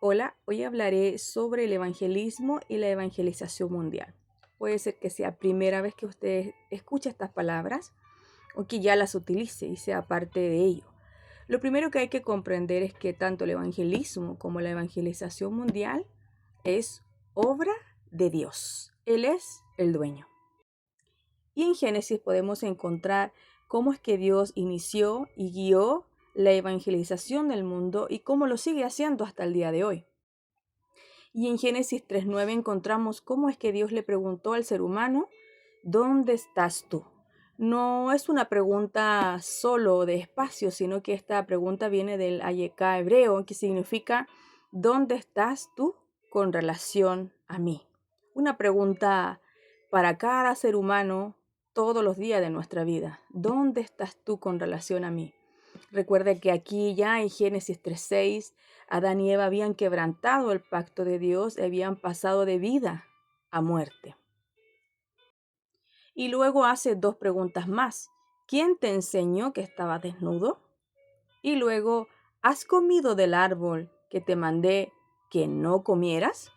Hola, hoy hablaré sobre el evangelismo y la evangelización mundial. Puede ser que sea primera vez que usted escucha estas palabras o que ya las utilice y sea parte de ello. Lo primero que hay que comprender es que tanto el evangelismo como la evangelización mundial es obra de Dios. Él es el dueño. Y en Génesis podemos encontrar cómo es que Dios inició y guió la evangelización del mundo y cómo lo sigue haciendo hasta el día de hoy. Y en Génesis 3:9 encontramos cómo es que Dios le preguntó al ser humano, ¿dónde estás tú? No es una pregunta solo de espacio, sino que esta pregunta viene del Hayeka hebreo, que significa ¿dónde estás tú con relación a mí? Una pregunta para cada ser humano todos los días de nuestra vida. ¿Dónde estás tú con relación a mí? Recuerda que aquí ya en Génesis 3:6, Adán y Eva habían quebrantado el pacto de Dios y habían pasado de vida a muerte. Y luego hace dos preguntas más. ¿Quién te enseñó que estabas desnudo? Y luego, ¿has comido del árbol que te mandé que no comieras?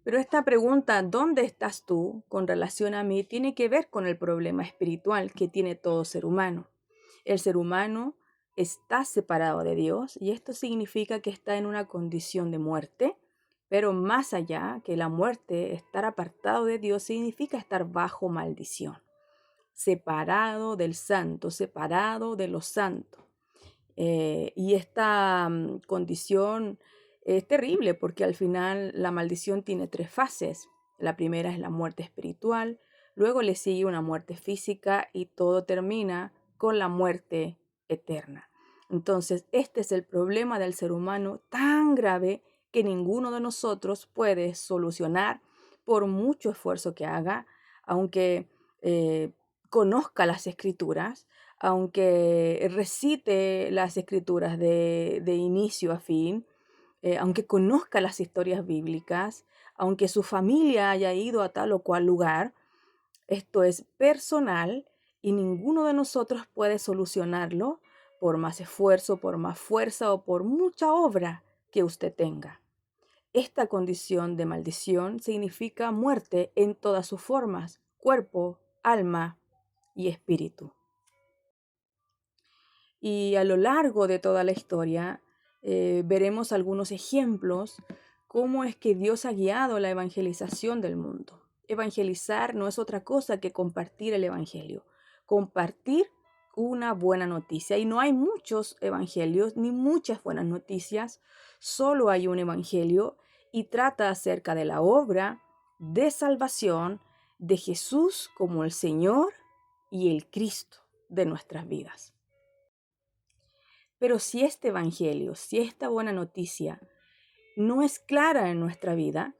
Pero esta pregunta, ¿dónde estás tú con relación a mí? Tiene que ver con el problema espiritual que tiene todo ser humano. El ser humano está separado de Dios y esto significa que está en una condición de muerte, pero más allá que la muerte, estar apartado de Dios significa estar bajo maldición, separado del santo, separado de los santos. Y esta condición es terrible porque al final la maldición tiene tres fases. La primera es la muerte espiritual, luego le sigue una muerte física y todo termina con la muerte eterna. Entonces, este es el problema del ser humano tan grave que ninguno de nosotros puede solucionar por mucho esfuerzo que haga, aunque eh, conozca las escrituras, aunque recite las escrituras de inicio a fin, aunque conozca las historias bíblicas, aunque su familia haya ido a tal o cual lugar, esto es personal y ninguno de nosotros puede solucionarlo por más esfuerzo, por más fuerza o por mucha obra que usted tenga. Esta condición de maldición significa muerte en todas sus formas, cuerpo, alma y espíritu. Y a lo largo de toda la historia veremos algunos ejemplos cómo es que Dios ha guiado la evangelización del mundo. Evangelizar no es otra cosa que compartir el evangelio, compartir una buena noticia. Y no hay muchos evangelios ni muchas buenas noticias, solo hay un evangelio y trata acerca de la obra de salvación de Jesús como el Señor y el Cristo de nuestras vidas. Pero si este evangelio, si esta buena noticia no es clara en nuestra vida,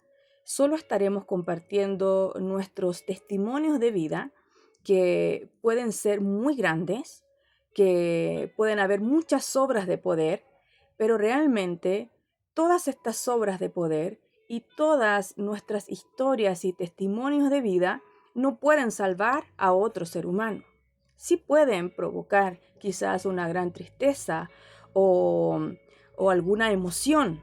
solo estaremos compartiendo nuestros testimonios de vida que pueden ser muy grandes, que pueden haber muchas obras de poder, pero realmente todas estas obras de poder y todas nuestras historias y testimonios de vida no pueden salvar a otro ser humano. Sí pueden provocar quizás una gran tristeza o, o alguna emoción,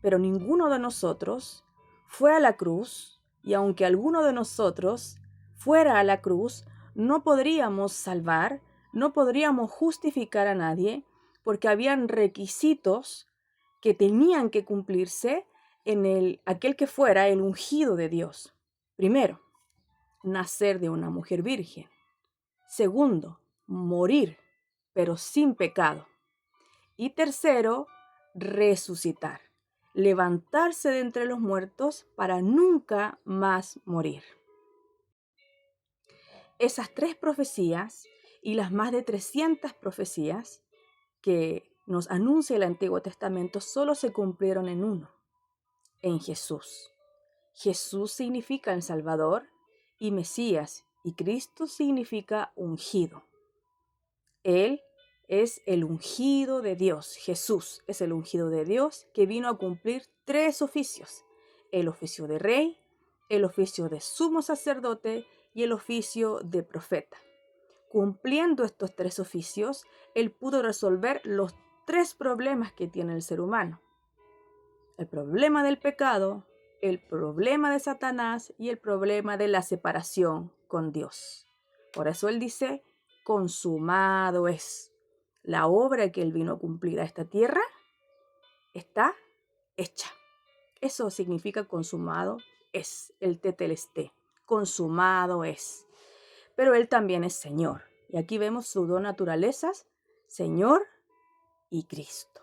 pero ninguno de nosotros fue a la cruz y aunque alguno de nosotros fuera a la cruz, no podríamos salvar, no podríamos justificar a nadie porque habían requisitos que tenían que cumplirse en aquel que fuera el ungido de Dios. Primero, nacer de una mujer virgen. Segundo, morir, pero sin pecado. Y tercero, resucitar, levantarse de entre los muertos para nunca más morir. Esas tres profecías y las más de 300 profecías que nos anuncia el Antiguo Testamento solo se cumplieron en uno, en Jesús. Jesús significa el Salvador y Mesías, y Cristo significa ungido. Él es el ungido de Dios. Jesús es el ungido de Dios que vino a cumplir tres oficios: el oficio de rey, el oficio de sumo sacerdote y el oficio de profeta. Cumpliendo estos tres oficios, Él pudo resolver los tres problemas que tiene el ser humano. el problema del pecado, el problema de Satanás y el problema de la separación con Dios. Por eso Él dice, consumado es. La obra que Él vino a cumplir a esta tierra está hecha. Eso significa consumado es, el tetelesté. Consumado es. Pero Él también es Señor. Y aquí vemos sus dos naturalezas, Señor y Cristo.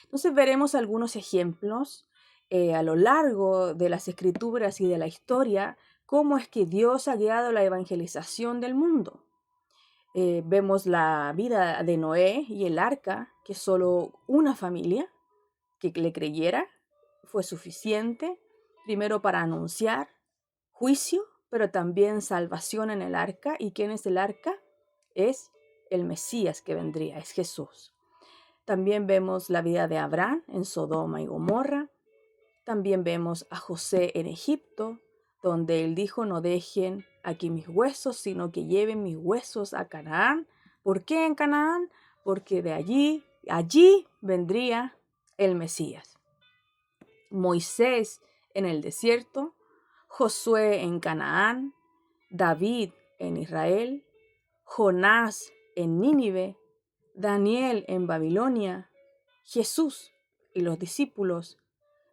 Entonces veremos algunos ejemplos a lo largo de las escrituras y de la historia, cómo es que Dios ha guiado la evangelización del mundo. Vemos la vida de Noé y el arca, que solo una familia que le creyera fue suficiente, primero para anunciar juicio, pero también salvación en el arca. ¿Y quién es el arca? Es el Mesías que vendría, es Jesús. También vemos la vida de Abraham en Sodoma y Gomorra. También vemos a José en Egipto, donde él dijo, no dejen aquí mis huesos, sino que lleven mis huesos a Canaán. ¿Por qué en Canaán? Porque de allí vendría el Mesías. Moisés en el desierto, Josué en Canaán, David en Israel, Jonás en Nínive, Daniel en Babilonia, Jesús y los discípulos,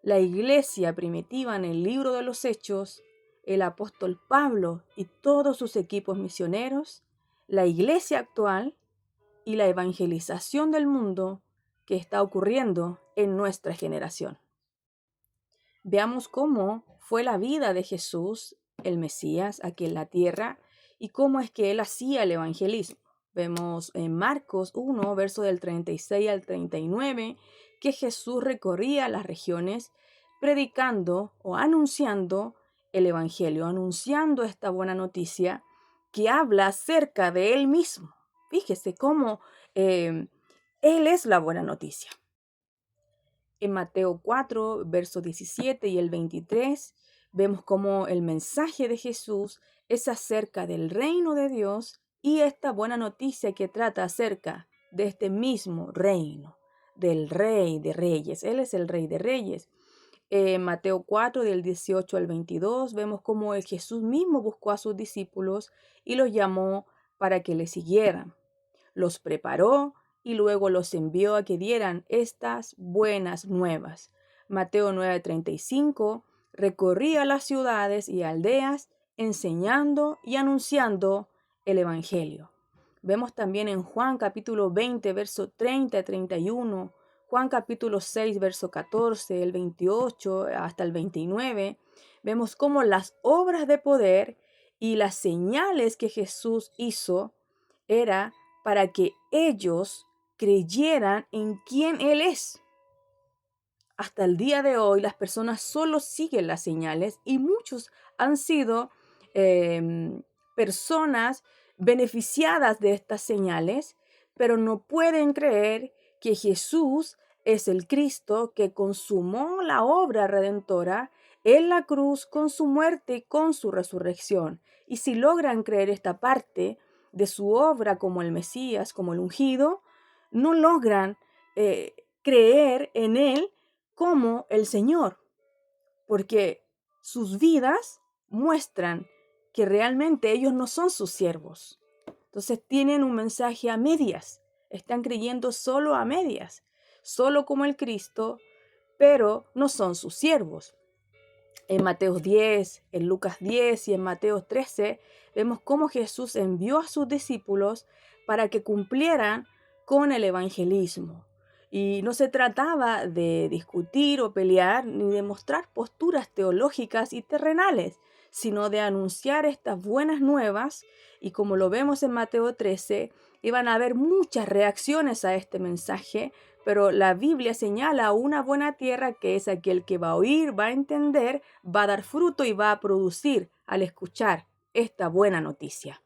la iglesia primitiva en el libro de los Hechos, el apóstol Pablo y todos sus equipos misioneros, la iglesia actual y la evangelización del mundo que está ocurriendo en nuestra generación. Veamos cómo fue la vida de Jesús, el Mesías, aquí en la tierra, y cómo es que él hacía el evangelismo. Vemos en Marcos 1, verso del 36 al 39, que Jesús recorría las regiones predicando o anunciando el evangelio, anunciando esta buena noticia que habla acerca de él mismo. Fíjese cómo él es la buena noticia. En Mateo 4, versos 17 y el 23, vemos cómo el mensaje de Jesús es acerca del reino de Dios y esta buena noticia que trata acerca de este mismo reino, del Rey de Reyes. Él es el Rey de Reyes. En Mateo 4, del 18 al 22, vemos cómo el Jesús mismo buscó a sus discípulos y los llamó para que le siguieran. Los preparó y luego los envió a que dieran estas buenas nuevas. Mateo 9:35 recorría las ciudades y aldeas enseñando y anunciando el evangelio. Vemos también en Juan capítulo 20, verso 30 a 31, Juan capítulo 6, verso 14, el 28 hasta el 29, vemos cómo las obras de poder y las señales que Jesús hizo era para que ellos creyeran en quién Él es. Hasta el día de hoy las personas solo siguen las señales y muchos han sido personas beneficiadas de estas señales, pero no pueden creer que Jesús es el Cristo que consumó la obra redentora en la cruz con su muerte y con su resurrección. Y si logran creer esta parte de su obra como el Mesías, como el ungido, no logran creer en Él como el Señor, porque sus vidas muestran que realmente ellos no son sus siervos. Entonces tienen un mensaje a medias, están creyendo solo a medias, solo como el Cristo, pero no son sus siervos. En Mateo 10, en Lucas 10 y en Mateo 13 vemos cómo Jesús envió a sus discípulos para que cumplieran con el evangelismo. Y no se trataba de discutir o pelear ni de mostrar posturas teológicas y terrenales, sino de anunciar estas buenas nuevas. Y como lo vemos en Mateo 13, iban a haber muchas reacciones a este mensaje, pero la Biblia señala una buena tierra que es aquel que va a oír, va a entender, va a dar fruto y va a producir al escuchar esta buena noticia.